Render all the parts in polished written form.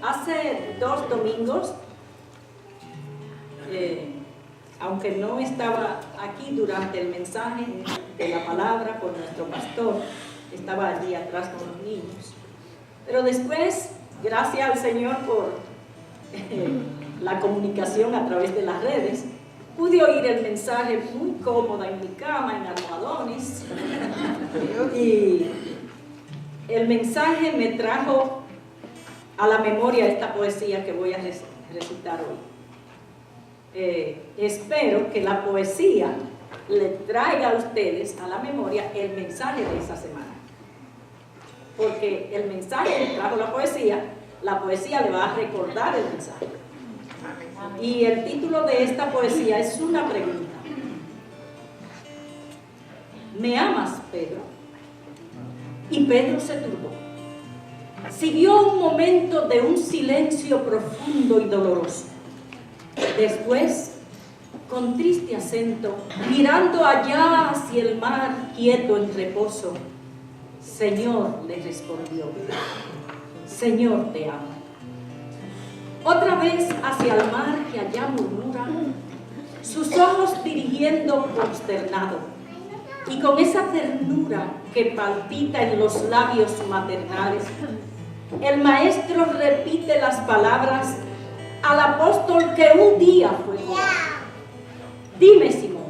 Hace 2 domingos, aunque no estaba aquí durante el mensaje de la palabra por nuestro pastor, estaba allí atrás con los niños. Pero después, gracias al Señor por la comunicación a través de las redes, pude oír el mensaje muy cómoda en mi cama, en almohadones. Y el mensaje me trajo a la memoria esta poesía que voy a recitar hoy. Espero que la poesía le traiga a ustedes a la memoria el mensaje de esa semana. Porque el mensaje le trajo la poesía le va a recordar el mensaje. Y el título de esta poesía es una pregunta. ¿Me amas, Pedro? Y Pedro se turbó. Siguió un momento de un silencio profundo y doloroso. Después, con triste acento, mirando allá hacia el mar quieto en reposo, Señor, le respondió, Señor, te amo. Otra vez hacia el mar que allá murmura, sus ojos dirigiendo consternado, y con esa ternura que palpita en los labios maternales, el maestro repite las palabras al apóstol que un día fue joven. Dime, Simón,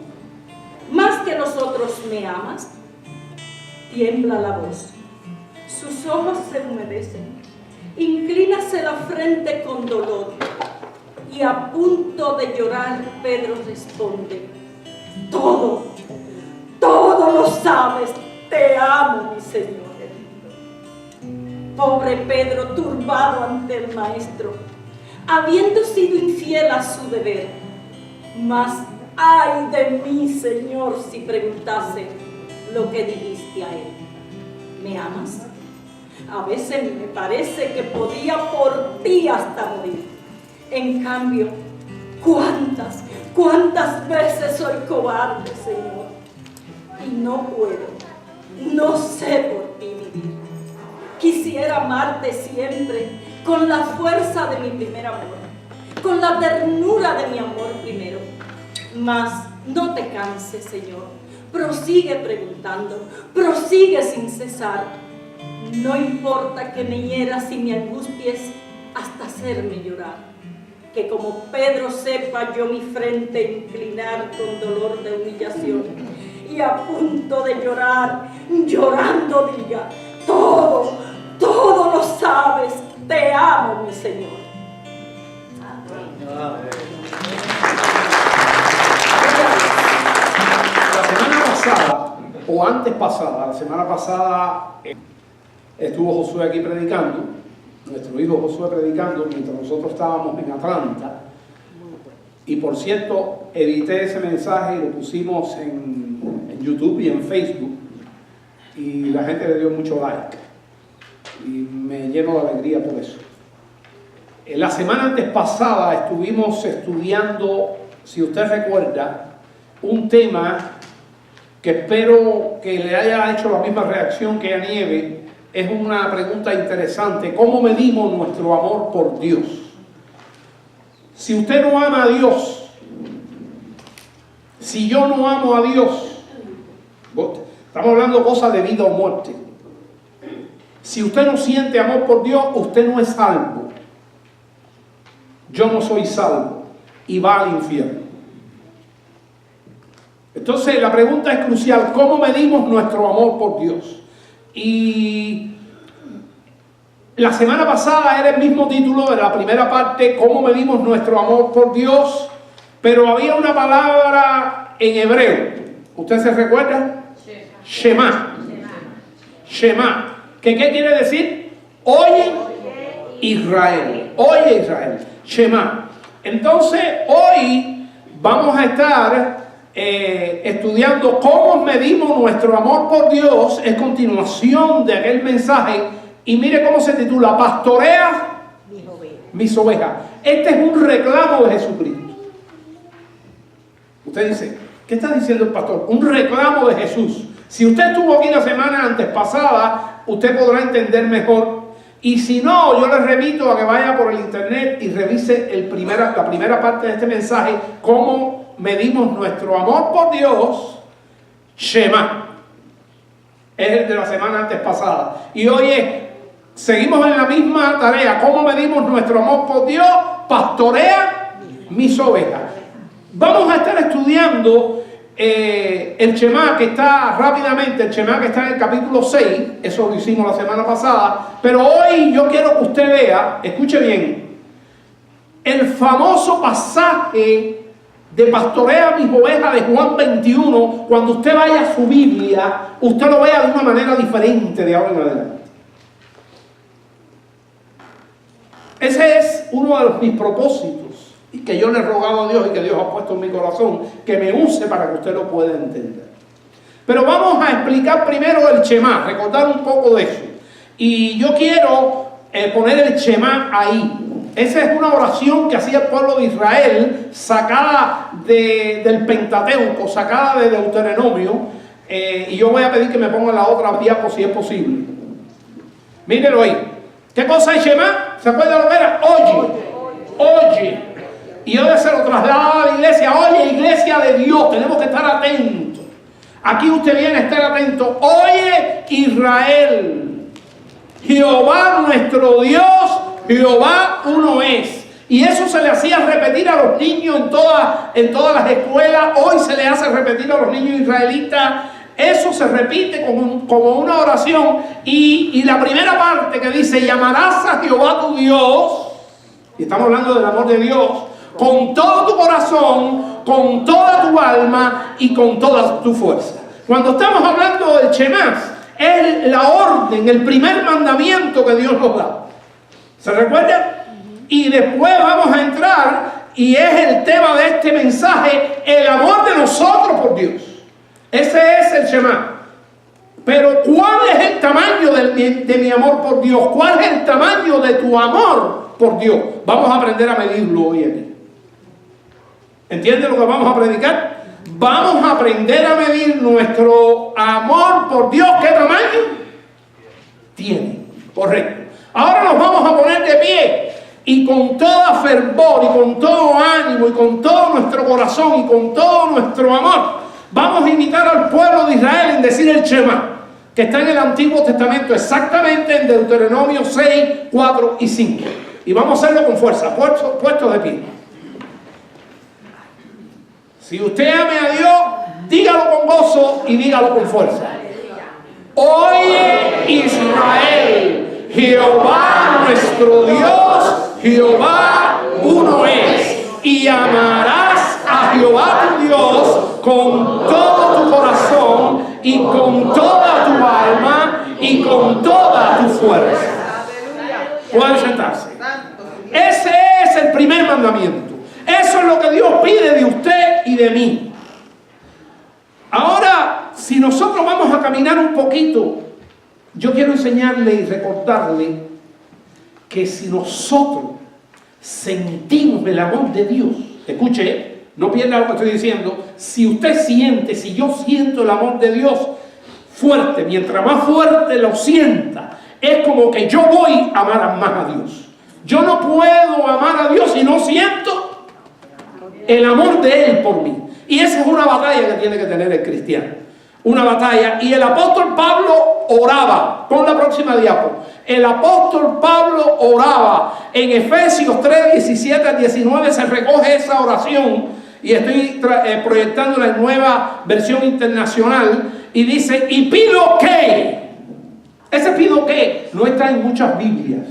¿más que nosotros me amas? Tiembla la voz, sus ojos se humedecen, inclínase la frente con dolor, y a punto de llorar, Pedro responde, todo lo sabes, te amo, mi Señor. Pobre Pedro, turbado ante el maestro, habiendo sido infiel a su deber, mas ay de mí, Señor, si preguntase lo que dijiste a él. ¿Me amas? A veces me parece que podía por ti hasta morir. En cambio, ¿cuántas veces soy cobarde, Señor? Y no puedo, no sé por ti vivir. Quisiera amarte siempre con la fuerza de mi primer amor, con la ternura de mi amor primero. Mas no te canses, Señor. Prosigue preguntando, prosigue sin cesar. No importa que me hieras y me angusties hasta hacerme llorar. Que como Pedro sepa yo mi frente inclinar con dolor de humillación, y a punto de llorar, llorando diga, todo lo sabes, te amo, mi Señor. Amén. La semana pasada, o antes pasada, la semana pasada estuvo Josué aquí predicando, nuestro hijo Josué predicando, mientras nosotros estábamos en Atlanta. Y por cierto, edité ese mensaje y lo pusimos en YouTube y en Facebook, y la gente le dio mucho like, y me lleno de alegría por eso. La semana antes pasada estuvimos estudiando, si usted recuerda, un tema que espero que le haya hecho la misma reacción que a Nieve. Es una pregunta interesante: ¿cómo medimos nuestro amor por Dios? Si usted no ama a Dios, si yo no amo a Dios, estamos hablando de cosas de vida o muerte. Si usted no siente amor por Dios, usted no es salvo. Yo no soy salvo y va al infierno. Entonces la pregunta es crucial: ¿cómo medimos nuestro amor por Dios? Y la semana pasada era el mismo título de la primera parte, ¿cómo medimos nuestro amor por Dios? Pero había una palabra en hebreo. ¿Usted se recuerda? Shema. Shema. ¿Qué quiere decir? Oye, Israel. Oye, Israel. Shema. Entonces, hoy vamos a estar estudiando cómo medimos nuestro amor por Dios. Es continuación de aquel mensaje. Y mire cómo se titula: Pastorea mis ovejas. Este es un reclamo de Jesucristo. Usted dice, ¿qué está diciendo el pastor? Un reclamo de Jesús. Si usted estuvo aquí la semana antes pasada, usted podrá entender mejor Y si no, yo les remito a que vaya por el internet y revise la primera parte de este mensaje, cómo medimos nuestro amor por Dios, Shema. Es el de la semana antes pasada. Y hoy seguimos en la misma tarea, cómo medimos nuestro amor por Dios, pastorea mis ovejas. Vamos a estar estudiando el Shema que está rápidamente, el Shema que está en el capítulo 6, eso lo hicimos la semana pasada, pero hoy yo quiero que usted vea, escuche bien, el famoso pasaje de pastorea mis ovejas de Juan 21, cuando usted vaya a su Biblia, usted lo vea de una manera diferente de ahora en adelante. Ese es uno de mis propósitos y que yo le he rogado a Dios y que Dios ha puesto en mi corazón, que me use para que usted lo pueda entender. Pero vamos a explicar primero el Shema, recordar un poco de eso. Y yo quiero poner el Shema ahí. Esa es una oración que hacía el pueblo de Israel, sacada del Pentateuco, sacada de Deuteronomio. Y yo voy a pedir que me pongan la otra diapo si es posible. Mírenlo ahí. ¿Qué cosa es Shema? ¿Se acuerdan lo que era? Oye, oye. Y yo se lo trasladaba a la iglesia. Oye, iglesia de Dios, tenemos que estar atentos. Aquí usted viene a estar atento. Oye, Israel, Jehová nuestro Dios, Jehová uno es. Y eso se le hacía repetir a los niños en todas las escuelas. Hoy se le hace repetir a los niños israelitas. Eso se repite como una oración. Y la primera parte que dice: y amarás a Jehová tu Dios, y estamos hablando del amor de Dios, con todo tu corazón, con toda tu alma y con toda tu fuerza. Cuando estamos hablando del Shema, es la orden, el primer mandamiento que Dios nos da. ¿Se recuerda? Y después vamos a entrar, y es el tema de este mensaje, el amor de nosotros por Dios. Ese es el Shema. Pero ¿cuál es el tamaño de mi amor por Dios? ¿Cuál es el tamaño de tu amor por Dios? Vamos a aprender a medirlo hoy aquí. ¿Entienden lo que vamos a predicar? Vamos a aprender a medir nuestro amor por Dios. ¿Qué tamaño tiene? Correcto. Ahora nos vamos a poner de pie y con todo fervor y con todo ánimo y con todo nuestro corazón y con todo nuestro amor vamos a invitar al pueblo de Israel en decir el Shema, que está en el Antiguo Testamento, exactamente en Deuteronomio 6, 4 y 5. Y vamos a hacerlo con fuerza, puesto de pie. Si usted ame a Dios, dígalo con gozo y dígalo con fuerza. Oye, Israel, Jehová nuestro Dios, Jehová uno es. Y amarás a Jehová tu Dios con todo tu corazón y con toda tu alma y con toda tu fuerza. Pueden sentarse. Ese es el primer mandamiento. Eso es lo que Dios pide de usted y de mí. Ahora, si nosotros vamos a caminar un poquito, yo quiero enseñarle y recordarle que si nosotros sentimos el amor de Dios, escuche, no pierda lo que estoy diciendo, si usted siente, si yo siento el amor de Dios fuerte, mientras más fuerte lo sienta, es como que yo voy a amar más a Dios. Yo no puedo amar a Dios si no siento el amor de Él por mí. Y esa es una batalla que tiene que tener el cristiano. Una batalla. Y el apóstol Pablo oraba. Con la próxima diapo. El apóstol Pablo oraba. En Efesios 3, 17 al 19 se recoge esa oración. Y estoy proyectando la nueva versión internacional. Y dice, y pido que. Ese pido que no está en muchas Biblias.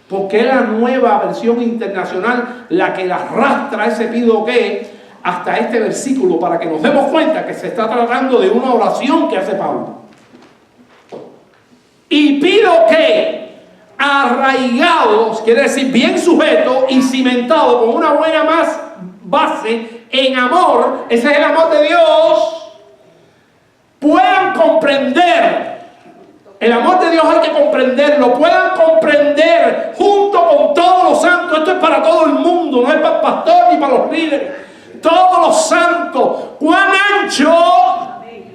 Porque es la nueva versión internacional la que arrastra ese pido que hasta este versículo para que nos demos cuenta que se está tratando de una oración que hace Pablo. Y pido que arraigados, quiere decir bien sujetos y cimentados con una buena base en amor, ese es el amor de Dios, puedan comprender. El amor de Dios hay que comprenderlo, puedan comprender junto con todos los santos. Esto es para todo el mundo, no es para el pastor ni para los líderes. Todos los santos, cuán ancho,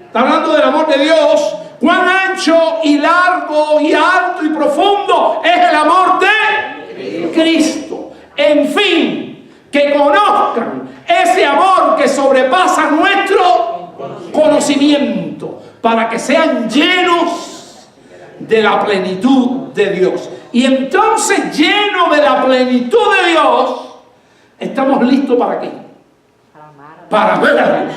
está hablando del amor de Dios, cuán ancho y largo largo y alto y profundo es el amor de Cristo. En fin, que conozcan ese amor que sobrepasa nuestro conocimiento, para que sean llenos de la plenitud de Dios. Y entonces, llenos de la plenitud de Dios, estamos listos ¿para qué? Para amar a Dios.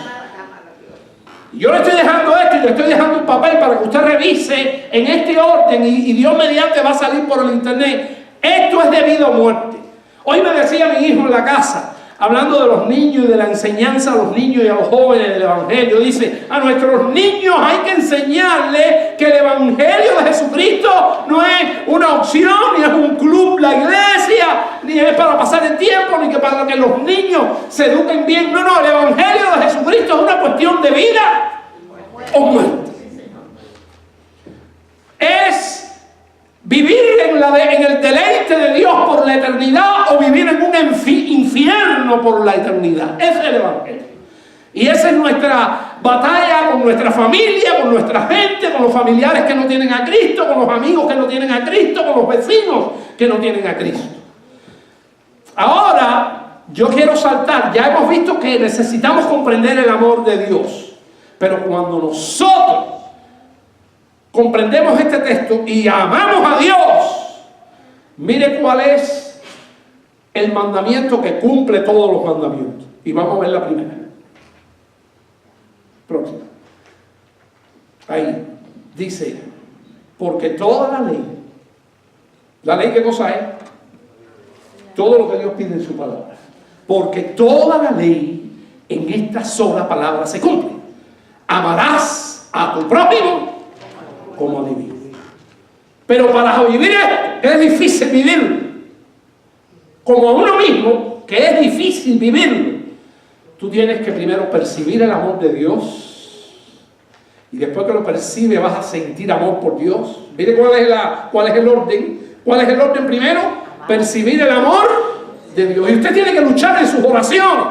Yo le estoy dejando esto y le estoy dejando un papel para que usted revise en este orden, y Dios mediante va a salir por el internet. Esto es de vida o muerte. Hoy me decía mi hijo en la casa, hablando de los niños y de la enseñanza a los niños y a los jóvenes del Evangelio, dice: a nuestros niños hay que enseñarles que el Evangelio de Jesucristo no es una opción, ni es un club, la iglesia, ni es para pasar el tiempo, ni que para que los niños se eduquen bien. No, el Evangelio de Jesucristo es una cuestión de vida o muerte. Es vivir en el deleite de Dios por la eternidad, o vivir en un infierno por la eternidad. Ese es el Evangelio. Y esa es nuestra batalla con nuestra familia, con nuestra gente, con los familiares que no tienen a Cristo, con los amigos que no tienen a Cristo, con los vecinos que no tienen a Cristo. Ahora, yo quiero saltar. Ya hemos visto que necesitamos comprender el amor de Dios. Pero cuando nosotros comprendemos este texto y amamos a Dios, mire cuál es el mandamiento que cumple todos los mandamientos. Y vamos a ver la primera. Próxima. Ahí dice: porque toda la ley ¿qué cosa es? Todo lo que Dios pide en su palabra. Porque toda la ley en esta sola palabra se cumple: amarás a tu prójimo como a ti mismo. Pero para vivir esto, es difícil vivirlo como a uno mismo, que es difícil vivirlo. Tú tienes que primero percibir el amor de Dios, y después que lo percibes vas a sentir amor por Dios. Mire cuál es el orden. ¿Cuál es el orden primero? Percibir el amor de Dios. Y usted tiene que luchar en sus oraciones.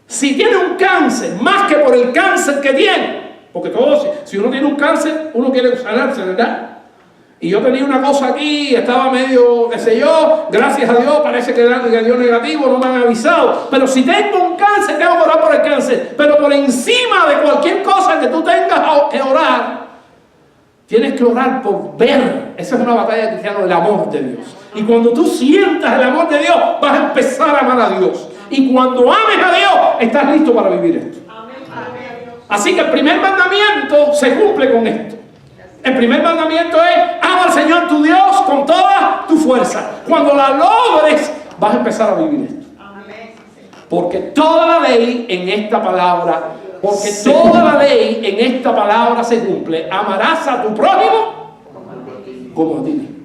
Si tiene un cáncer, más que por el cáncer que tiene, porque todos, si uno tiene un cáncer, uno quiere sanarse, ¿verdad? Y yo tenía una cosa aquí, estaba medio, qué sé yo, gracias a Dios, parece que dio negativo, no me han avisado. Pero si tengo un cáncer, tengo que orar por el cáncer. Pero por encima de cualquier cosa que tú tengas que orar, tienes que orar por ver. Esa es una batalla cristiana, del amor de Dios. Y cuando tú sientas el amor de Dios, vas a empezar a amar a Dios. Y cuando ames a Dios, estás listo para vivir esto. Así que el primer mandamiento se cumple con esto. El primer mandamiento es: ama al Señor tu Dios con toda tu fuerza. Cuando la logres, vas a empezar a vivir esto. Porque toda la ley en esta palabra, se cumple: amarás a tu prójimo como a ti mismo.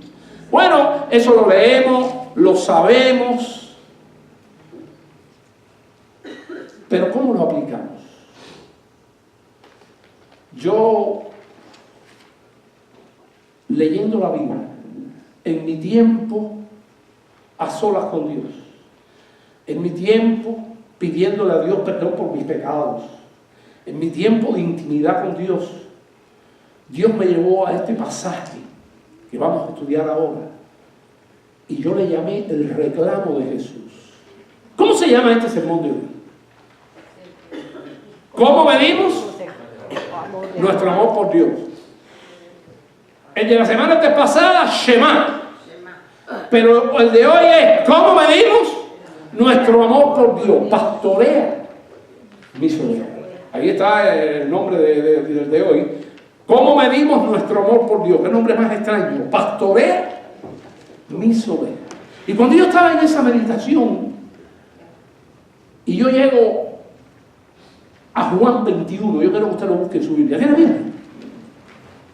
Bueno, eso lo leemos, lo sabemos, pero ¿cómo lo aplicamos? Yo, leyendo la Biblia, en mi tiempo a solas con Dios, en mi tiempo pidiéndole a Dios perdón por mis pecados, en mi tiempo de intimidad con Dios, Dios me llevó a este pasaje que vamos a estudiar ahora, y yo le llamé el reclamo de Jesús. ¿Cómo se llama este sermón de hoy? ¿Cómo medimos nuestro amor por Dios? El de la semana pasada, Shema. Pero el de hoy es: ¿cómo medimos nuestro amor por Dios? Pastorea mis ovejas. Ahí está el nombre de hoy. ¿Cómo medimos nuestro amor por Dios? ¿Qué nombre más extraño? Pastorea mis ovejas. Y cuando yo estaba en esa meditación, y yo llego a Juan 21, yo quiero que usted lo busque en su Biblia. ¿Tiene Biblia?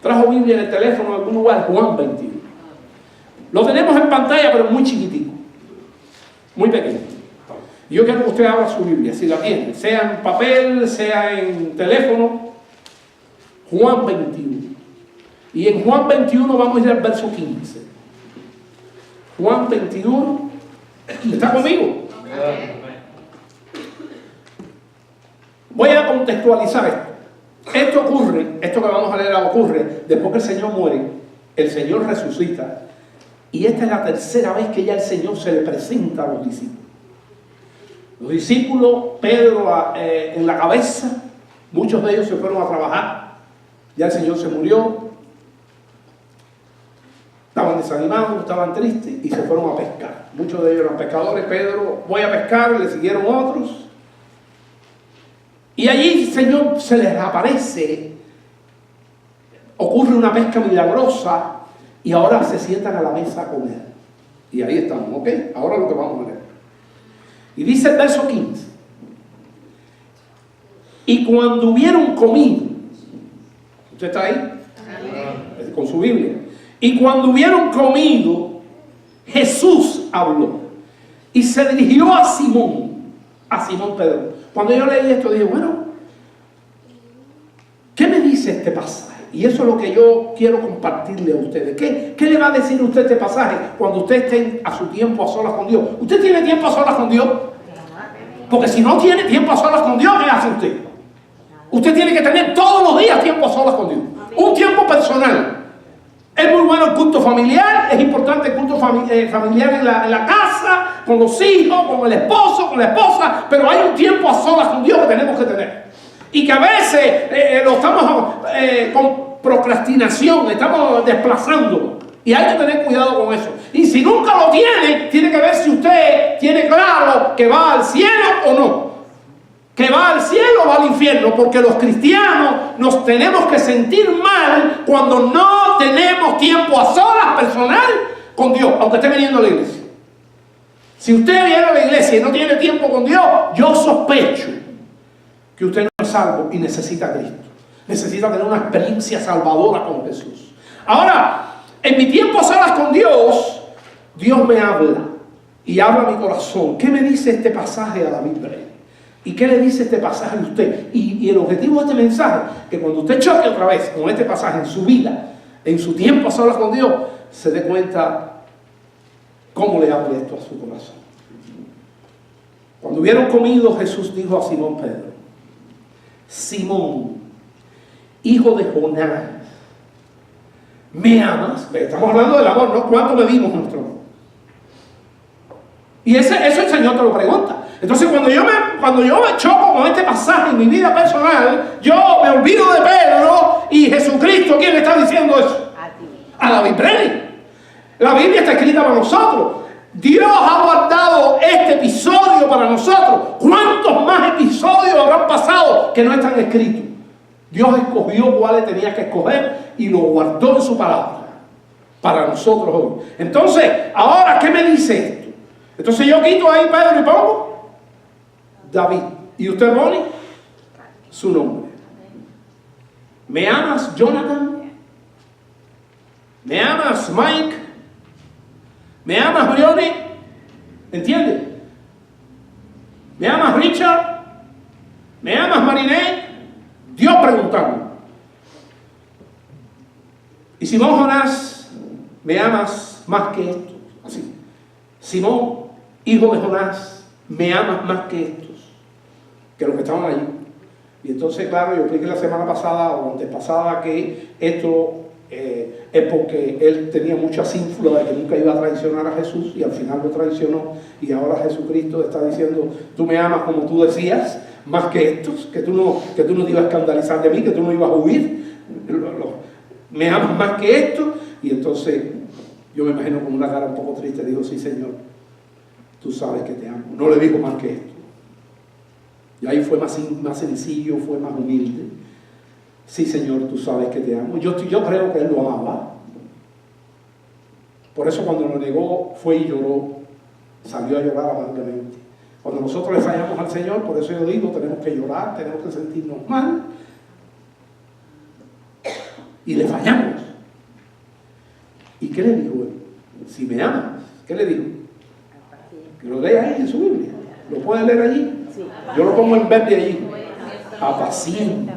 Trajo Biblia en el teléfono en algún lugar, Juan 21. Lo tenemos en pantalla, pero muy chiquitico, muy pequeño. Y yo quiero que usted abra su Biblia, si la tiene, sea en papel, sea en teléfono. Juan 21. Y en Juan 21 vamos a ir al verso 15. Juan 21. ¿Está conmigo? Voy a contextualizar esto. esto ocurre, esto que vamos a leer ocurre después que el Señor muere, el Señor resucita, y esta es la tercera vez que ya el Señor se le presenta a los discípulos. Los discípulos, Pedro en la cabeza, muchos de ellos se fueron a trabajar, ya el Señor se murió, estaban desanimados, estaban tristes y se fueron a pescar. Muchos de ellos eran pescadores. Pedro, voy a pescar, le siguieron otros. Y allí el Señor se les aparece, ocurre una pesca milagrosa y ahora se sientan a la mesa a comer. Y ahí estamos, ¿ok? Ahora lo que vamos a leer. Y dice el verso 15. Y cuando hubieron comido, ¿usted está ahí? Amén. Con su Biblia. Y cuando hubieron comido, Jesús habló y se dirigió a Simón Pedro. Cuando yo leí esto dije, bueno, ¿qué me dice este pasaje? Y eso es lo que yo quiero compartirle a ustedes. ¿Qué le va a decir usted este pasaje cuando usted esté a su tiempo a solas con Dios? ¿Usted tiene tiempo a solas con Dios? Porque si no tiene tiempo a solas con Dios, ¿qué hace usted? Usted tiene que tener todos los días tiempo a solas con Dios. Un tiempo personal. Es muy bueno el culto familiar, es importante el culto familiar en la casa, con los hijos, con el esposo, con la esposa, pero hay un tiempo a solas con Dios que tenemos que tener. Y que a veces lo estamos con procrastinación, estamos desplazando. Y hay que tener cuidado con eso. Y si nunca lo tiene, tiene que ver si usted tiene claro que va al cielo o no. Que va al cielo o va al infierno, porque los cristianos nos tenemos que sentir mal cuando no tenemos tiempo a solas personal con Dios, aunque esté viniendo a la iglesia. Si usted viene a la iglesia y no tiene tiempo con Dios, yo sospecho que usted no es salvo y necesita a Cristo. Necesita tener una experiencia salvadora con Jesús. Ahora, en mi tiempo a solas con Dios, Dios me habla y habla a mi corazón. ¿Qué me dice este pasaje a David Brey? ¿Y qué le dice este pasaje a usted? Y el objetivo de este mensaje, que cuando usted choque otra vez con este pasaje en su vida, en su tiempo a solas con Dios, se dé cuenta cómo le habla esto a su corazón. Cuando hubieron comido, Jesús dijo a Simón Pedro: Simón, hijo de Jonás, ¿me amas? Estamos hablando del amor, ¿no? ¿Cuánto medimos nuestro amor? Y eso el Señor te lo pregunta. Entonces cuando yo me choco con este pasaje en mi vida personal, yo me olvido de Pedro y Jesucristo. ¿Quién le está diciendo eso? A David Brey. La Biblia está escrita para nosotros. Dios ha guardado este episodio para nosotros. ¿Cuántos más episodios habrán pasado que no están escritos? Dios escogió cuáles tenía que escoger y lo guardó en su palabra para nosotros hoy. Entonces, ahora, ¿qué me dice esto? Entonces yo quito ahí Pedro y pongo David. ¿Y usted pone su nombre? ¿Me amas, Jonathan? ¿Me amas, Mike? ¿Me amas, Brione? ¿Entiende? ¿Me amas, Richard? ¿Me amas, Mariné? Dios preguntando. Y Simón Jonás, ¿me amas más que esto? Así. Simón, hijo de Jonás, ¿me amas más que estos? Que los que estaban allí. Y entonces, claro, yo expliqué la semana pasada o antepasada que esto es porque él tenía muchas ínfulas de que nunca iba a traicionar a Jesús y al final lo traicionó, y ahora Jesucristo está diciendo: tú me amas como tú decías, más que estos, que tú no te ibas a escandalizar de mí, que tú no ibas a huir, me amas más que esto. Y entonces yo me imagino con una cara un poco triste, digo: sí, Señor, tú sabes que te amo. No le dijo más que esto. Y ahí fue más sencillo, fue más humilde. Sí, Señor, tú sabes que te amo. Yo creo que él lo amaba. Por eso cuando lo negó, fue y lloró. Salió a llorar amargamente. Cuando nosotros le fallamos al Señor, por eso yo digo, tenemos que llorar, tenemos que sentirnos mal. Y le fallamos. ¿Y qué le dijo él? Si me amas, ¿qué le dijo? Que lo lea ahí en su Biblia. ¿Lo puede leer allí? Yo lo pongo en verde allí. Apacienta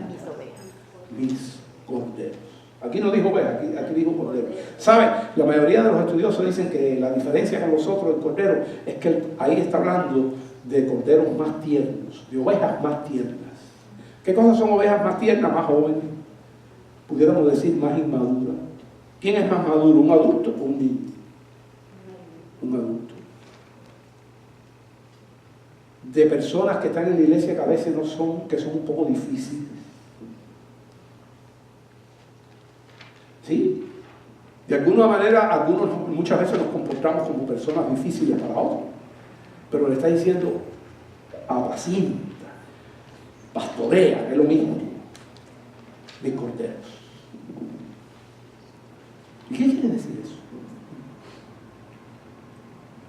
mis corderos. Aquí no dijo ovejas, aquí dijo cordero. ¿Sabe? La mayoría de los estudiosos dicen que la diferencia con los otros del cordero es que ahí está hablando de corderos más tiernos, de ovejas más tiernas. ¿Qué cosas son ovejas más tiernas, más jóvenes? Pudiéramos decir más inmaduras. ¿Quién es más maduro, un adulto o un niño? Un adulto. De personas que están en la iglesia que a veces no son, que son un poco difíciles. ¿Sí? De alguna manera, algunos muchas veces nos comportamos como personas difíciles para otros. Pero le está diciendo, apacienta, pastorea, es lo mismo, de corderos. ¿Y qué quiere decir eso?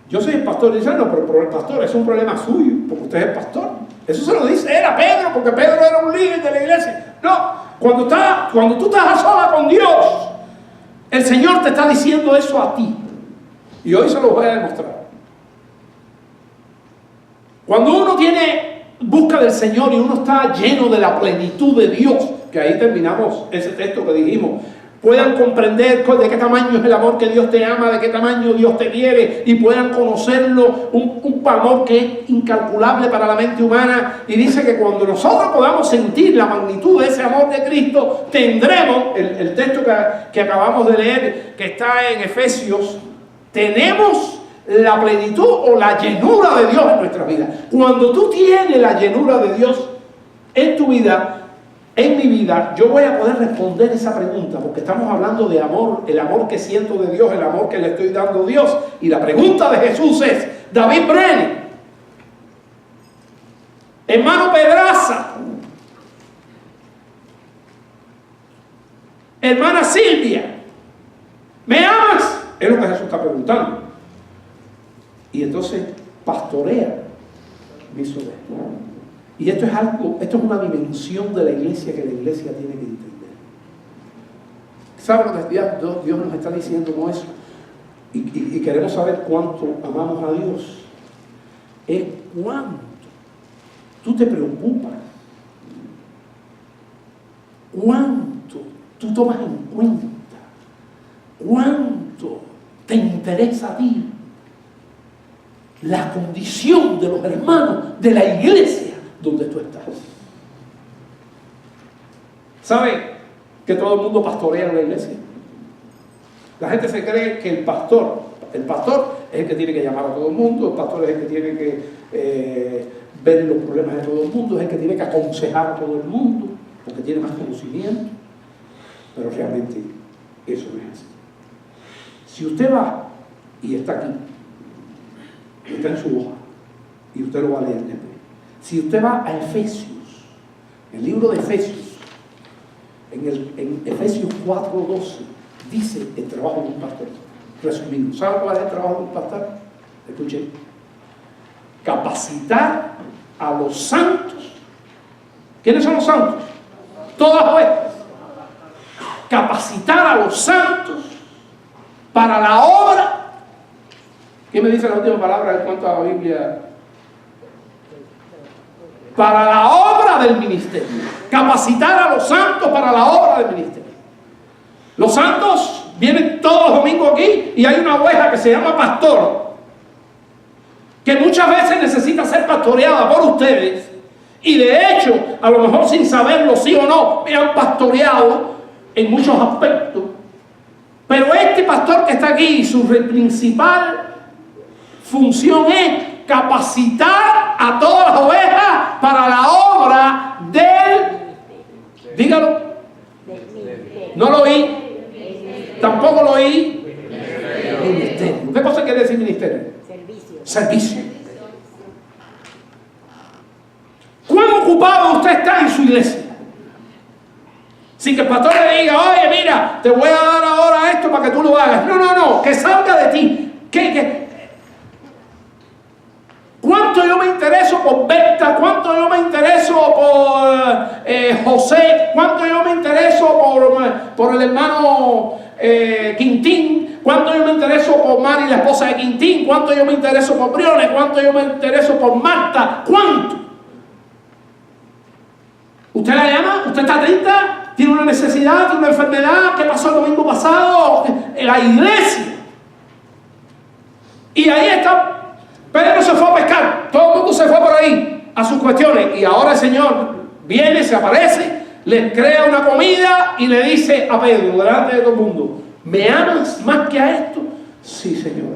Yo soy el pastor, dice, no, pero el pastor es un problema suyo, porque usted es el pastor. Eso se lo dice él a Pedro, porque Pedro era un líder de la iglesia. No, cuando tú estás a sola con Dios, el Señor te está diciendo eso a ti. Y hoy se lo voy a demostrar. Cuando uno busca del Señor y uno está lleno de la plenitud de Dios, que ahí terminamos ese texto que dijimos, puedan comprender de qué tamaño es el amor que Dios te ama, de qué tamaño Dios te quiere, y puedan conocerlo, un amor que es incalculable para la mente humana. Y dice que cuando nosotros podamos sentir la magnitud de ese amor de Cristo, tendremos, el texto que acabamos de leer, que está en Efesios, tenemos la plenitud o la llenura de Dios en nuestra vida. Cuando tú tienes la llenura de Dios en tu vida, en mi vida, yo voy a poder responder esa pregunta, porque estamos hablando de amor, el amor que siento de Dios, el amor que le estoy dando a Dios. Y la pregunta de Jesús es, David Brennan, hermano Pedraza, hermana Silvia, ¿me amas? Es lo que Jesús está preguntando. Y entonces pastorea mis ovejas. Y esto es una dimensión de la iglesia que la iglesia tiene que entender. ¿Sabe lo que Dios nos está diciendo con eso? Y queremos saber cuánto amamos a Dios. Es cuánto tú te preocupas, cuánto tú tomas en cuenta, cuánto te interesa a ti la condición de los hermanos de la iglesia donde tú estás. ¿Sabe que todo el mundo pastorea en la iglesia? La gente se cree que el pastor es el que tiene que llamar a todo el mundo, el pastor es el que tiene que ver los problemas de todo el mundo, es el que tiene que aconsejar a todo el mundo, porque tiene más conocimiento. Pero realmente eso no es así. Si usted va y está aquí, está en su hoja, y usted lo va a leer después. Si usted va a Efesios, el libro de Efesios, en Efesios 4:12, dice el trabajo de un pastor. Resumido, ¿sabe cuál es el trabajo de un pastor? Escuchen. Capacitar a los santos. ¿Quiénes son los santos? Todas las ovejas. Capacitar a los santos para la obra. ¿Qué me dice la última palabra en cuanto a la Biblia? Para la obra del ministerio. Capacitar a los santos para la obra del ministerio. Los santos vienen todos los domingos aquí y hay una oveja que se llama pastor, que muchas veces necesita ser pastoreada por ustedes, y de hecho, a lo mejor sin saberlo, sí o no, me han pastoreado en muchos aspectos. Pero este pastor que está aquí, su principal función es capacitar a todas las ovejas para la obra del, dígalo, no lo oí, tampoco lo oí, ministerio. ¿Qué cosa quiere decir ministerio? Servicio. ¿Cuán ocupado usted está en su iglesia? Sin que el pastor le diga, oye, mira, te voy a dar ahora esto para que tú lo hagas. No, que salga de ti. ¿Cuánto yo me intereso por Berta? ¿Cuánto yo me intereso por José? ¿Cuánto yo me intereso por el hermano Quintín? ¿Cuánto yo me intereso por Mari, la esposa de Quintín? ¿Cuánto yo me intereso por Briones? ¿Cuánto yo me intereso por Marta? ¿Cuánto? ¿Usted la llama? ¿Usted está atenta? ¿Tiene una necesidad? ¿Tiene una enfermedad? ¿Qué pasó el domingo pasado? En la iglesia. Y ahí está. Pedro se fue a pescar. Todo el mundo se fue por ahí a sus cuestiones. Y ahora el Señor Viene, se aparece, le crea una comida y le dice a Pedro, delante de todo el mundo, ¿me amas más que a esto? Sí, Señor,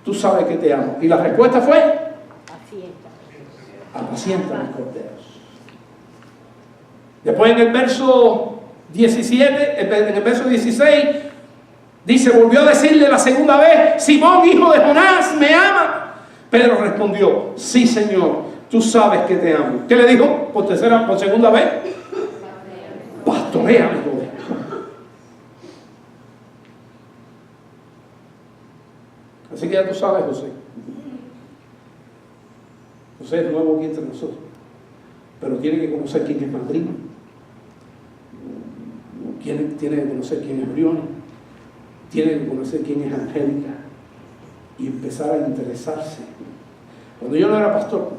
tú sabes que te amo. Y la respuesta fue, apacienta mis corderos. Después en el verso 17, en el verso 16, dice, volvió a decirle la segunda vez, Simón, hijo de Jonás, ¿me ama? Pedro respondió, sí, Señor, tú sabes que te amo. ¿Qué le dijo por segunda vez? Pastorea mis ovejas. Así que ya tú sabes, José. José es nuevo aquí entre nosotros, pero tiene que conocer quién es Madrid. Tiene que conocer quién es Brioni. Tiene que conocer quién es Angélica y empezar a interesarse. Cuando yo no era pastor,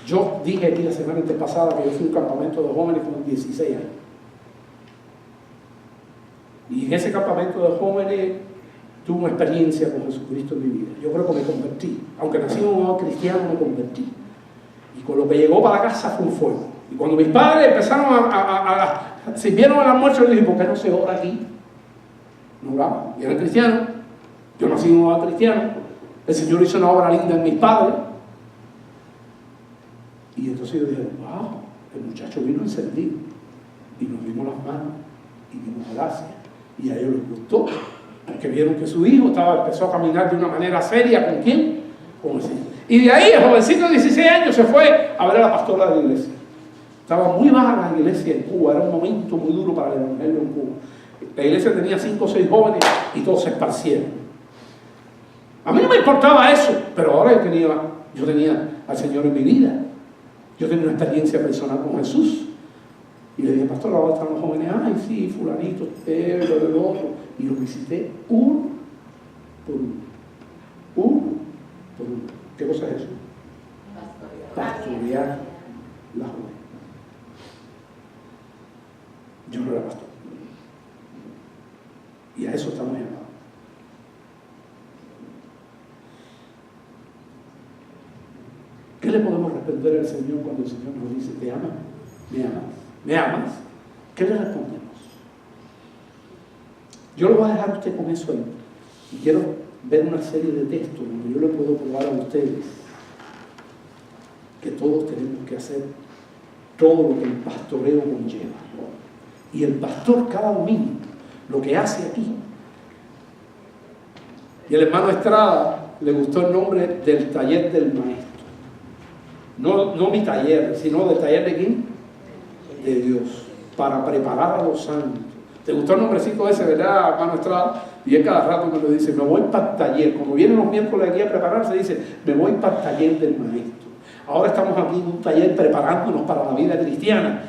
yo dije aquí la semana antepasada que yo fui a un campamento de jóvenes con 16 años. Y en ese campamento de jóvenes tuve una experiencia con Jesucristo en mi vida. Yo creo que me convertí. Aunque nací en un hogar cristiano, me convertí. Y con lo que llegó para la casa fue un fuego. Y cuando mis padres empezaron sirvieron el almuerzo, yo dije, ¿por qué no se ora aquí? No oraba. Y era cristiano. Yo nací en un hogar cristiano. El Señor hizo una obra linda en mis padres. Y entonces yo dije, wow, el muchacho vino encendido. Y nos dimos las manos. Y dimos gracias. Y a ellos les gustó. Porque vieron que su hijo empezó a caminar de una manera seria. ¿Con quién? Con el Señor. Y de ahí el jovencito de 16 años se fue a ver a la pastora de la iglesia. Estaba muy baja la iglesia en Cuba. Era un momento muy duro para el evangelio en Cuba. La iglesia tenía 5 o 6 jóvenes y todos se esparcieron. A mí no me importaba eso, pero ahora yo tenía al Señor en mi vida. Yo tenía una experiencia personal con Jesús. Y le dije, pastor, ahora están los jóvenes, ay, sí, fulanito, lo del otro. Y los visité uno por uno. Uno por uno. ¿Qué cosa es eso? Pastorear las ovejas. Yo no era pastor. Y a eso estamos llamados. ¿Qué le podemos responder al Señor cuando el Señor nos dice, ¿te amas? ¿Me amas? ¿Me amas? ¿Qué le respondemos? Yo lo voy a dejar a usted con eso ahí. Y quiero ver una serie de textos donde yo le puedo probar a ustedes que todos tenemos que hacer todo lo que el pastoreo conlleva. Y el pastor cada domingo lo que hace aquí. Y el hermano Estrada le gustó el nombre del taller del maestro. No mi taller, sino del taller de quién? De Dios, para preparar a los santos. ¿Te gustó el nombrecito ese, verdad, hermano Estrada? Y él cada rato me lo dice, me voy para el taller. Cuando vienen los miércoles aquí a prepararse, dice, me voy para el taller del maestro. Ahora estamos aquí en un taller preparándonos para la vida cristiana,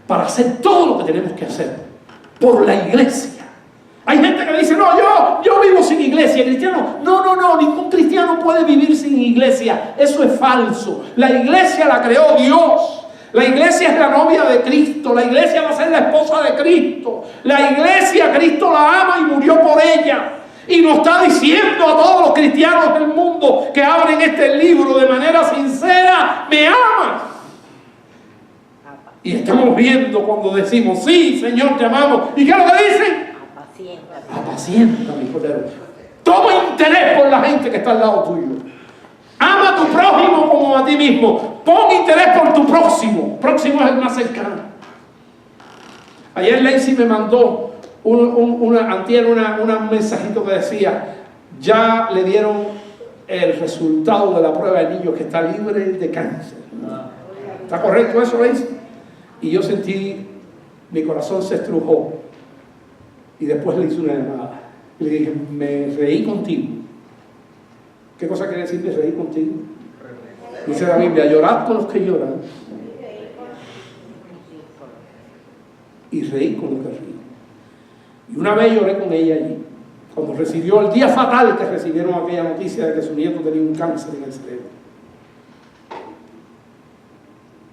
para hacer todo lo que tenemos que hacer por la iglesia. Hay gente que dice, no, yo vivo sin iglesia. Cristiano, no, ningún cristiano puede vivir sin iglesia. Eso es falso. La iglesia la creó Dios. La iglesia es la novia de Cristo. La iglesia va a ser la esposa de Cristo. La iglesia, Cristo la ama y murió por ella. Y nos está diciendo a todos los cristianos del mundo que abren este libro de manera sincera, ¿me amas? Y estamos viendo cuando decimos, sí, Señor, te amamos. ¿Y qué es lo que dicen? Apacienta, mi cordero. Toma interés por la gente que está al lado tuyo. Ama a tu prójimo como a ti mismo. Pon interés por tu próximo. Próximo es el más cercano. Ayer Lacey me mandó un mensajito que decía, ya le dieron el resultado de la prueba de niños que está libre de cáncer. ¿Está correcto eso, Lacey? Y yo sentí, mi corazón se estrujó. Y después le hice una llamada. Y le dije, me reí contigo. ¿Qué cosa quiere decir me reí contigo? Dice la Biblia, llorad con los que lloran. Y reí con los que ríen. Y una vez lloré con ella allí. Cuando recibió el día fatal que recibieron aquella noticia de que su nieto tenía un cáncer en el cerebro.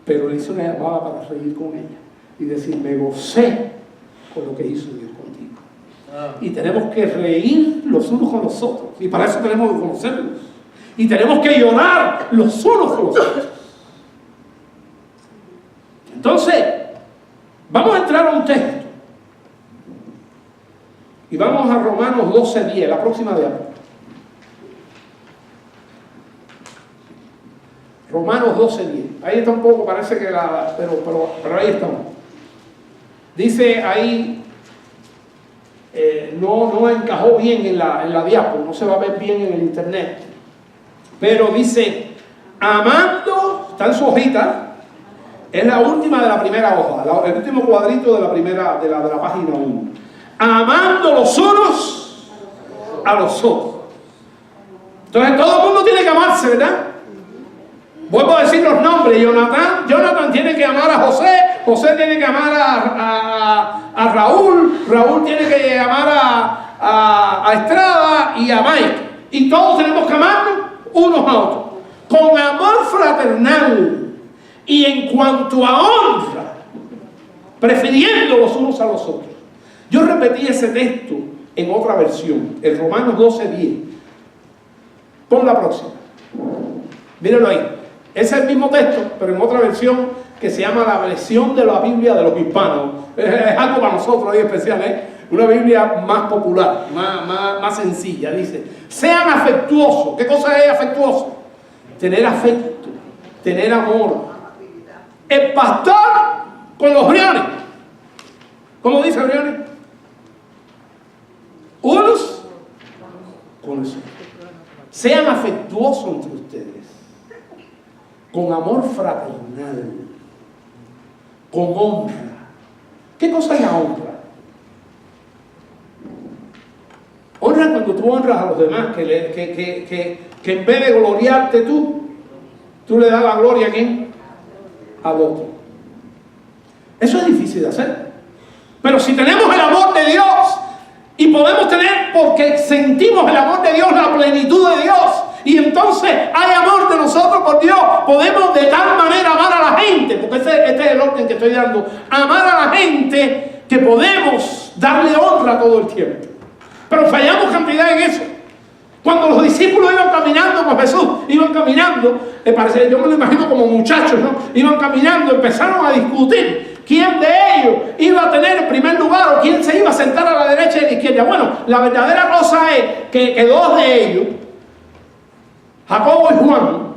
Pero le hice una llamada para reír con ella. Y decir, me gocé con lo que hizo Dios contigo. Y tenemos que reír los unos con los otros. Y para eso tenemos que conocerlos. Y tenemos que llorar los unos con los otros. Entonces, Y vamos a Romanos 12:10, la próxima diapositiva. Romanos 12:10. Ahí está un poco, parece que pero ahí estamos. Dice ahí, no encajó bien en la diapo, no se va a ver bien en el internet. Pero dice, amando, está en su hojita, es la última de la primera hoja, el último cuadrito de la primera, de la página 1. Amando los unos a los otros. Entonces todo el mundo tiene que amarse, ¿verdad? Vuelvo a decir los nombres. Jonathan tiene que amar a José, José tiene que amar a Raúl, Raúl tiene que amar a Estrada y a Mike. Y todos tenemos que amarnos unos a otros, con amor fraternal y en cuanto a honra, prefiriendo los unos a los otros. Yo repetí ese texto en otra versión, en Romanos 12:10. Pon la próxima. Mírenlo ahí. Es el mismo texto, pero en otra versión que se llama la versión de la Biblia de los hispanos. Es algo para nosotros ahí especial, ¿eh? Una Biblia más popular, más sencilla. Dice, sean afectuosos. ¿Qué cosa es afectuoso? Tener afecto, tener amor. El pastor con los briones. ¿Cómo dice briones? Unos con los otros. Sean afectuosos entre ustedes, con amor fraternal, con honra. ¿Qué cosa es la honra? Honra cuando tú honras a los demás, que en vez de gloriarte tú le das la gloria a ¿quién? Al otro. Eso es difícil de hacer. Pero si tenemos el amor de Dios, y podemos tener, porque sentimos el amor de Dios, la plenitud de Dios, y entonces hay amor de nosotros por Dios, podemos de tal manera amar a la gente, porque este es el orden que estoy dando, amar a la gente, que podemos darle honra todo el tiempo. Pero fallamos cantidad en eso. Cuando los discípulos iban caminando con Jesús, iban caminando, yo me lo imagino como muchachos, ¿no? Iban caminando, empezaron a discutir quién de ellos iba a tener el primer lugar o quién se iba a sentar a la derecha y a la izquierda. Bueno, la verdadera cosa es que dos de ellos, Jacobo y Juan,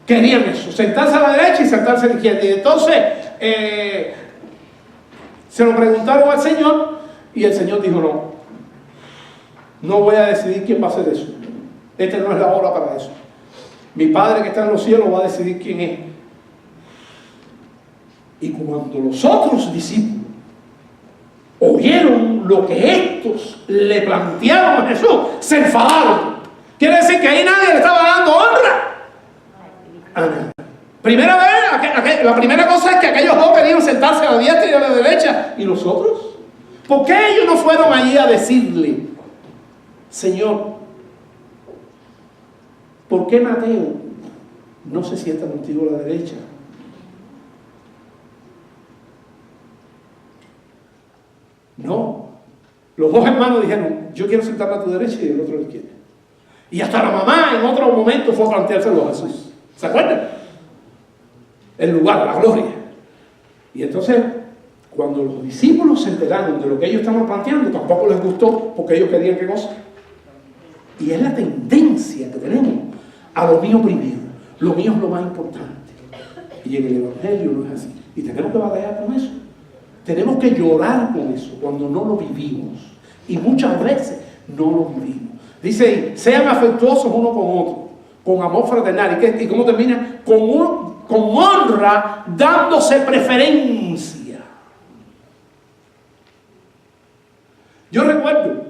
querían eso, sentarse a la derecha y sentarse a la izquierda. Y entonces se lo preguntaron al Señor y el Señor dijo, no voy a decidir quién va a hacer eso. Esta no es la hora para eso. Mi Padre que está en los cielos va a decidir quién es. Y cuando los otros discípulos oyeron lo que estos le plantearon a Jesús, se enfadaron. Quiere decir que ahí nadie le estaba dando honra a nadie. Primera vez, la primera cosa es que aquellos dos querían sentarse a la diestra y a la derecha. ¿Y los otros? ¿Por qué ellos no fueron allí a decirle, Señor, ¿por qué Mateo no se sienta contigo a la derecha? No. Los dos hermanos dijeron, yo quiero sentarme a tu derecha y el otro a la izquierda. Y hasta la mamá en otro momento fue a planteárselo a Jesús. ¿Se acuerdan? El lugar, la gloria. Y entonces, cuando los discípulos se enteraron de lo que ellos estaban planteando, tampoco les gustó porque ellos querían qué cosa. Y es la tendencia que tenemos a lo mío primero. Lo mío es lo más importante. Y en el Evangelio no es así. Y tenemos que batallar con eso. Tenemos que llorar con eso cuando no lo vivimos. Y muchas veces no lo vivimos. Dice ahí, sean afectuosos uno con otro, con amor fraternal. ¿Y cómo termina? Con honra, dándose preferencia. Yo recuerdo,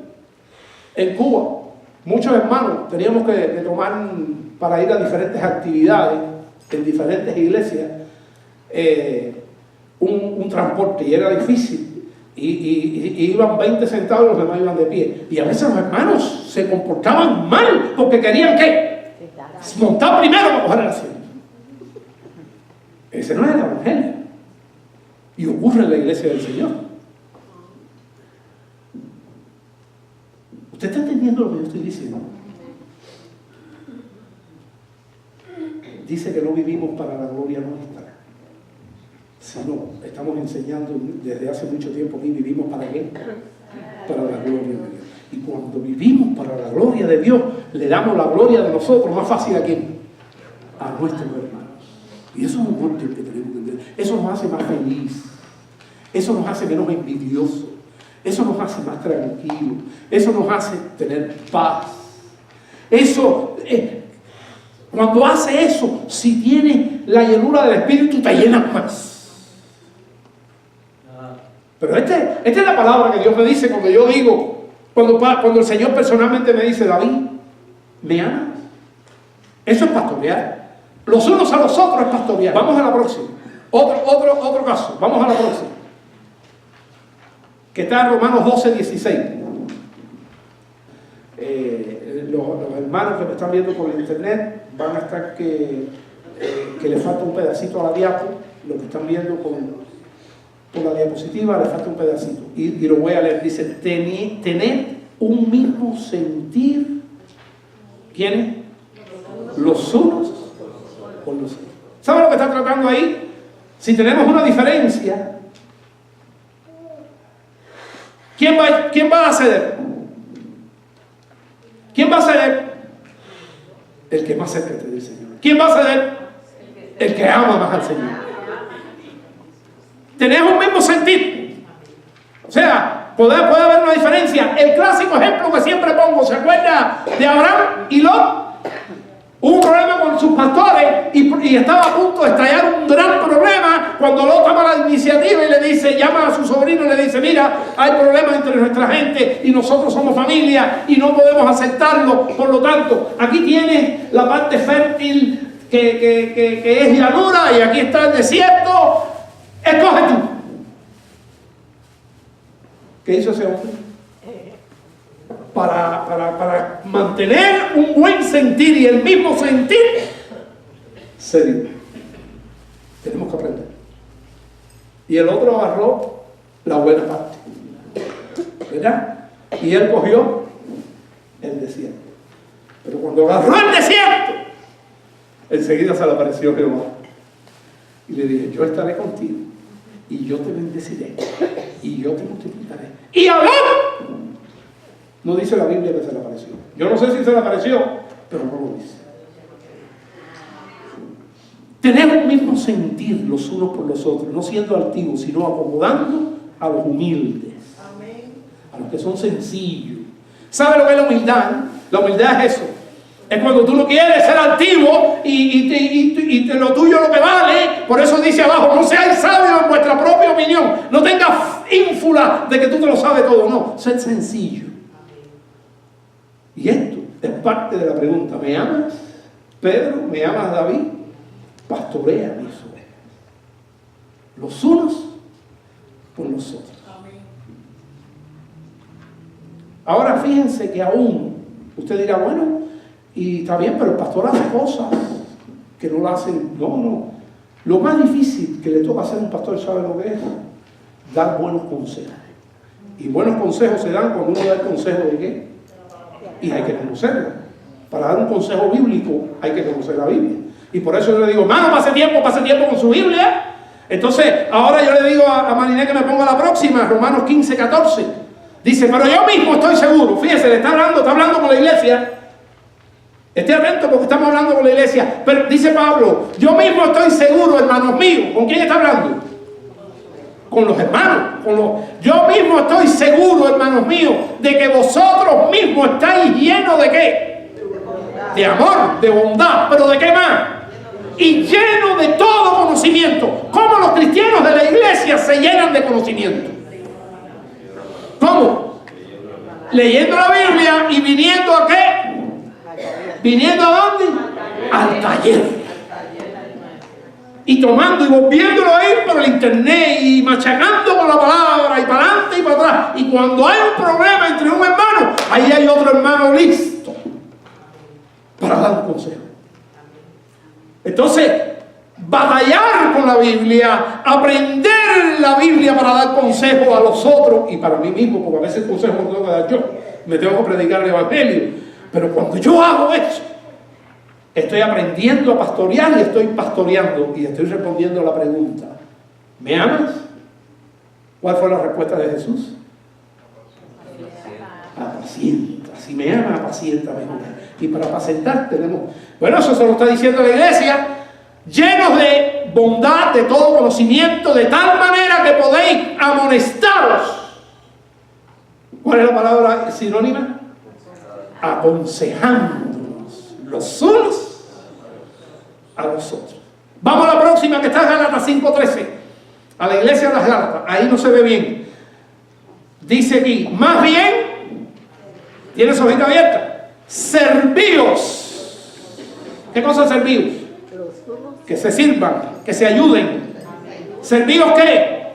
en Cuba, muchos hermanos teníamos que tomar para ir a diferentes actividades en diferentes iglesias un transporte, y era difícil. Y iban 20 sentados y los demás iban de pie. Y a veces los hermanos se comportaban mal porque querían ¿qué? Montar primero para coger el asiento. Ese no es el Evangelio. Y ocurre en la iglesia del Señor. ¿Usted está entendiendo lo que yo estoy diciendo? Dice que no vivimos para la gloria nuestra. Si no, estamos enseñando desde hace mucho tiempo que vivimos para qué. para la gloria de Dios. Y cuando vivimos para la gloria de Dios, le damos la gloria de nosotros más fácil a quién, a nuestros hermanos. Y eso es un monte que tenemos que entender. Eso nos hace más feliz. Eso nos hace menos envidiosos. Eso nos hace más tranquilos. Eso nos hace tener paz. Eso, cuando hace eso, si tienes la llenura del Espíritu, te llenas más. Pero esta es la palabra que Dios me dice cuando yo digo, cuando el Señor personalmente me dice, David, ¿me amas? Eso es pastorear. Los unos a los otros es pastorear. Vamos a la próxima. Otro caso. Vamos a la próxima. Que está en Romanos 12:16. Los hermanos que me están viendo por internet van a estar que le falta un pedacito a la diapo. Los que están viendo por la diapositiva le falta un pedacito. Y lo voy a leer. Dice, tener un mismo sentir. ¿Quiénes? Los unos con los otros. ¿Saben lo que está tratando ahí? Si tenemos una diferencia, ¿quién va a ceder? ¿Quién va a ceder? El que más cerca esté del Señor. ¿Quién va a ceder? El que ama más al Señor. Tenemos un mismo sentir. O sea, puede haber una diferencia. El clásico ejemplo que siempre pongo, ¿se acuerda de Abraham y Lot? Hubo un problema con sus pastores y estaba a punto de estallar un gran problema cuando Lot toma la iniciativa y le dice, llama a su sobrino y le dice, mira, hay problemas entre nuestra gente y nosotros somos familia y no podemos aceptarlo, por lo tanto, aquí tienes la parte fértil que es llanura y aquí está el desierto, escoge tú. ¿Qué hizo ese hombre? Para mantener un buen sentir y el mismo sentir, serio. Tenemos que aprender. Y el otro agarró la buena parte, ¿verdad? Y él cogió el desierto. Pero cuando agarró el desierto, enseguida se le apareció Jehová. Y le dije, yo estaré contigo, y yo te bendeciré, y yo te multiplicaré. Y habló. No dice la Biblia que se le apareció. Yo no sé si se le apareció, pero no lo dice. Tener un mismo sentir los unos por los otros, no siendo altivos, sino acomodando a los humildes. A los que son sencillos. ¿Sabe lo que es la humildad? La humildad es eso. Es cuando tú no quieres ser altivo y lo tuyo lo que vale. Por eso dice abajo, no seáis sabios en vuestra propia opinión. No tengas ínfula de que tú te lo sabes todo. No, sed sencillo. Y esto es parte de la pregunta. ¿Me amas, Pedro? ¿Me amas, David? Pastorea mis ovejas. Los unos por los otros. Ahora fíjense que aún, usted dirá, bueno, y está bien, pero el pastor hace cosas que no lo hacen. No. Lo más difícil que le toca hacer a un pastor, ¿sabe lo que es? Dar buenos consejos. Y buenos consejos se dan cuando uno da el consejo de qué. Y hay que conocerlo. Para dar un consejo bíblico hay que conocer la Biblia. Y por eso yo le digo, hermano, pase tiempo con su Biblia. Entonces, ahora yo le digo a Mariné que me ponga la próxima, Romanos 15:14. Dice, pero yo mismo estoy seguro. Fíjese, le está hablando con la iglesia. Esté atento porque estamos hablando con la iglesia. Pero dice Pablo, yo mismo estoy seguro, hermanos míos. ¿Con quién está hablando? Con los hermanos. Yo mismo estoy seguro, hermanos míos, de que vosotros mismos estáis llenos de ¿qué? De amor, de bondad. ¿Pero de qué más? Y llenos de todo conocimiento. ¿Cómo los cristianos de la iglesia se llenan de conocimiento? ¿Cómo? Leyendo la Biblia y viniendo ¿a qué? ¿Viniendo a dónde? Al taller. Y tomando y volviéndolo a ir por el internet y machacando con la palabra y para adelante y para atrás. Y cuando hay un problema entre un hermano, ahí hay otro hermano listo para dar un consejo. Entonces, batallar con la Biblia, aprender la Biblia para dar consejo a los otros y para mí mismo, porque a veces el consejo no lo tengo que dar yo, me tengo que predicar el Evangelio. Pero cuando yo hago eso, estoy aprendiendo a pastorear y estoy pastoreando y estoy respondiendo a la pregunta, ¿me amas? ¿Cuál fue la respuesta de Jesús? Si me ama, apaciéntame. Y para apacentar tenemos... Bueno, eso se lo está diciendo la iglesia. Llenos de bondad, de todo conocimiento, de tal manera que podéis amonestaros. ¿Cuál es la palabra sinónima? Aconsejándonos los unos a los otros. Vamos a la próxima, que está en Gálatas 5:13. A la iglesia de las Gálatas. Ahí no se ve bien. Dice aquí, más bien, tiene su hojita abierta, servíos. ¿Qué cosa es servíos? Que se sirvan, que se ayuden. ¿Servíos qué?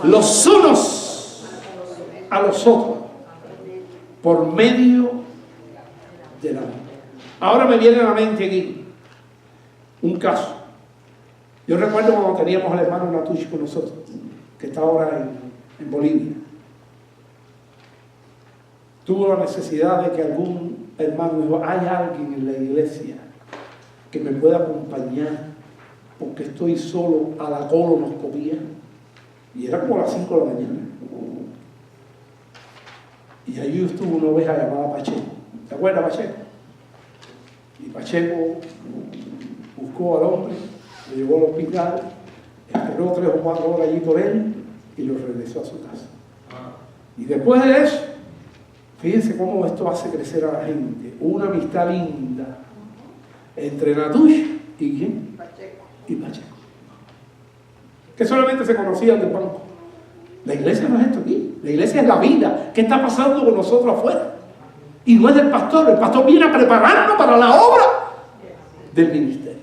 Los unos a los otros, por medio del amor. Ahora me viene a la mente aquí un caso. Yo recuerdo cuando teníamos al hermano Natucci con nosotros, que está ahora en Bolivia. Tuvo la necesidad de que algún hermano dijo, hay alguien en la iglesia que me pueda acompañar porque estoy solo a la colonoscopía. Y era como a las 5 de la mañana. Y allí estuvo una oveja llamada Pacheco. ¿Te acuerdas, Pacheco? Y Pacheco buscó al hombre, lo llevó al hospital, esperó 3 o 4 horas allí por él y lo regresó a su casa. Y después de eso, fíjense cómo esto hace crecer a la gente. Una amistad linda entre Natucci y ¿quién? Pacheco. Y Pacheco. Que solamente se conocían de banco. La iglesia no es esto aquí. La iglesia es la vida. ¿Qué está pasando con nosotros afuera? Y no es del pastor. El pastor viene a prepararnos para la obra del ministerio.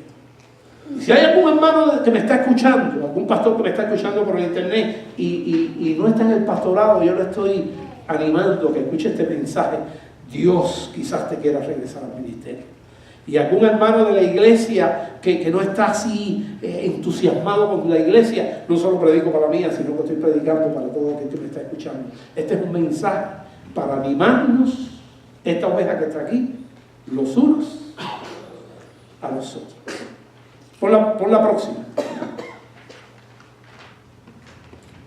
Y si hay algún hermano que me está escuchando, algún pastor que me está escuchando por el internet y no está en el pastorado, yo le estoy animando que escuche este mensaje. Dios quizás te quiera regresar al ministerio. Y algún hermano de la iglesia que no está así entusiasmado con la iglesia, no solo predico para mí, sino que estoy predicando para todo aquel que me está escuchando. Este es un mensaje para animarnos, esta oveja que está aquí, los unos a los otros. Por la próxima.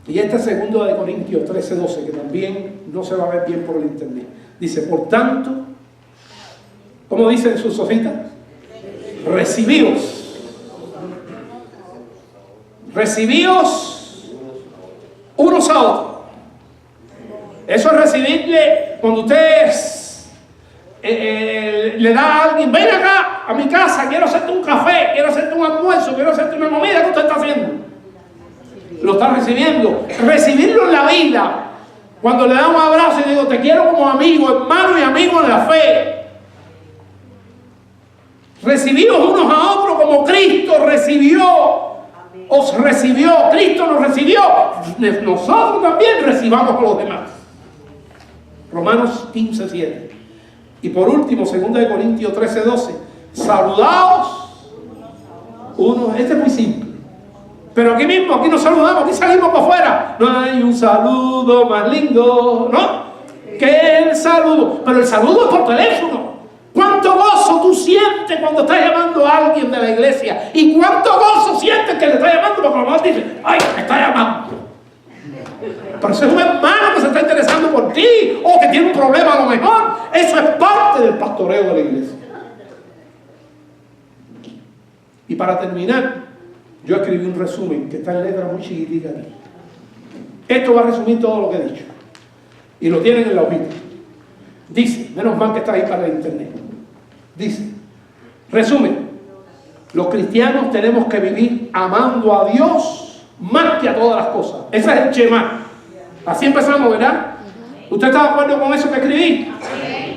Y este segundo de Corintios 13:12, que también no se va a ver bien por el internet. Dice, por tanto, ¿cómo dice en sus hojitas? Recibíos. Recibíos unos a otros. Eso es recibirle cuando usted le da a alguien, ven acá a mi casa, quiero hacerte un café, quiero hacerte un almuerzo, quiero hacerte una comida. ¿Qué usted está haciendo? Lo está recibiendo. Recibirlo en la vida. Cuando le da un abrazo y digo, te quiero como amigo, hermano y amigo en la fe. Recibidos unos a otros como Cristo recibió. Os recibió. Cristo nos recibió. Nosotros también recibamos a los demás. Romanos 15:7. Y por último, 2 Corintios 13:12. Saludaos uno. Este es muy simple. Pero aquí mismo, aquí nos saludamos, aquí salimos para afuera. No hay un saludo más lindo, ¿no? Que el saludo. Pero el saludo es por teléfono. ¿Cuánto gozo tú sientes cuando estás llamando a alguien de la iglesia? ¿Y cuánto gozo sientes que le está llamando? Porque mamá dice, ¡ay, me está llamando! Pero eso es un hermano que se está interesando por ti o que tiene un problema a lo mejor. Eso es parte del pastoreo de la iglesia. Y para terminar, yo escribí un resumen que está en letra muy chiquitica aquí. Esto va a resumir todo lo que he dicho. Y lo tienen en la hojita. Dice, menos mal que está ahí para el internet. Dice, resumen, los cristianos tenemos que vivir amando a Dios más que a todas las cosas. Ese es el Shema. Así empezamos, ¿verdad? ¿Usted está de acuerdo con eso que escribí?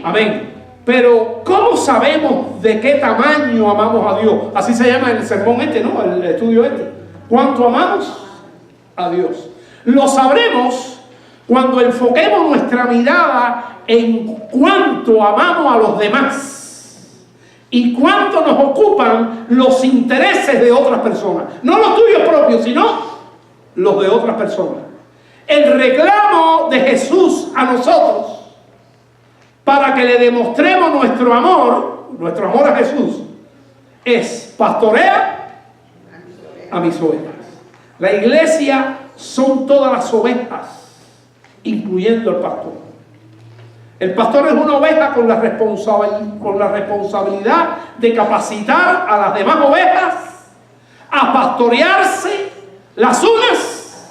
Amén. Pero, ¿cómo sabemos de qué tamaño amamos a Dios? Así se llama el sermón este, ¿no? El estudio este. ¿Cuánto amamos a Dios? Lo sabremos cuando enfoquemos nuestra mirada en cuánto amamos a los demás y cuánto nos ocupan los intereses de otras personas. No los tuyos propios, sino los de otras personas. El reclamo de Jesús a nosotros para que le demostremos nuestro amor a Jesús, es pastorea a mis ovejas. La iglesia son todas las ovejas, incluyendo el pastor. El pastor es una oveja con la responsabilidad de capacitar a las demás ovejas a pastorearse las unas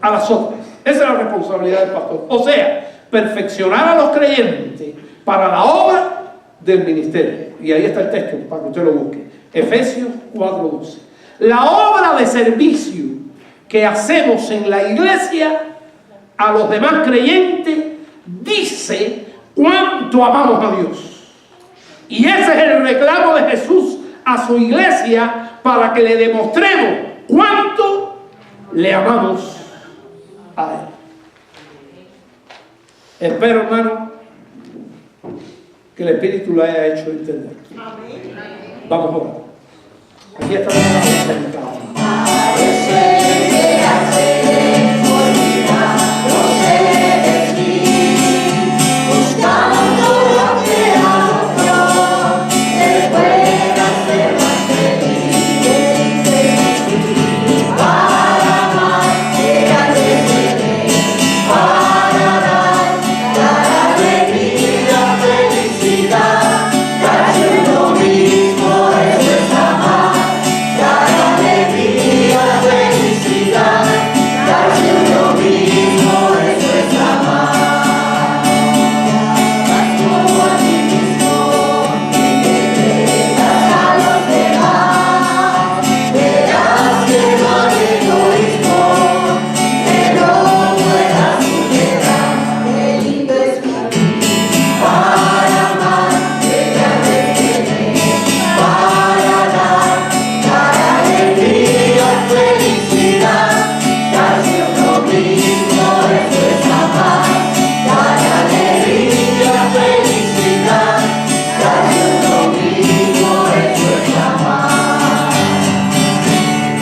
a las otras. Esa es la responsabilidad del pastor. O sea, perfeccionar a los creyentes para la obra del ministerio. Y ahí está el texto para que usted lo busque. Efesios 4:12. La obra de servicio que hacemos en la iglesia a los demás creyentes dice cuánto amamos a Dios. Y ese es el reclamo de Jesús a su iglesia, para que le demostremos cuánto le amamos a Él. Espero, hermano, que el Espíritu lo haya hecho entender. Vamos a orar. Aquí estamos.